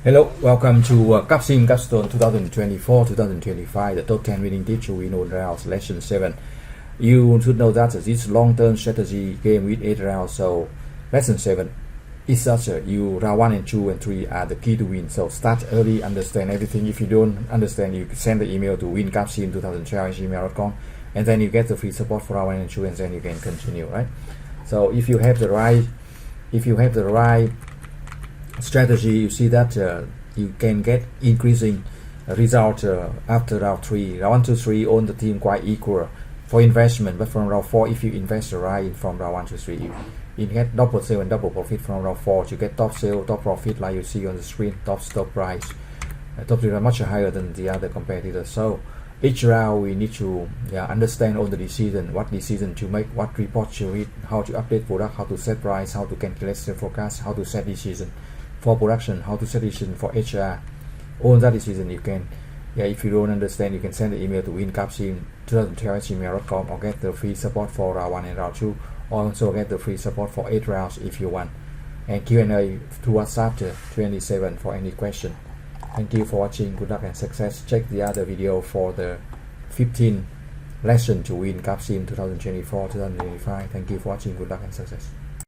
Hello, welcome to Capsim Capstone 2024-2025, the top 10 winning tips to win on rounds, lesson 7. You should know that this long-term strategy game with 8 rounds, so lesson 7 is such you round 1 and 2 and 3 are the key to win. So start early, understand everything. If you don't understand, you send the email to wincapsim2012@gmail.com, and then you get the free support for round 1 and 2, and then you can continue, right? So if you have the right strategy, you see that you can get increasing result after round 3. Round 1 to 3 all the team quite equal for investment, but from round 4, if you invest right from round 1 to 3, you get double sale and double profit. From round 4 you get top sale, top profit, like you see on the screen, top stop price, top price much higher than the other competitors. So each round we need to understand all the decision, what decision to make, what report to read, how to update product, how to set price, how to calculate the forecast, how to set decision for production, how to set decision for HR. All that decision you can, if you don't understand, you can send the email to wincapsim2012@gmail.com or get the free support for round 1 and round 2, or also get the free support for 8 rounds if you want, and Q&A through WhatsApp 27 for any question. Thank you for watching. Good luck and success. Check the other video for the 15 lesson to win Capsim 2024-2025. Thank you for watching. Good luck and success.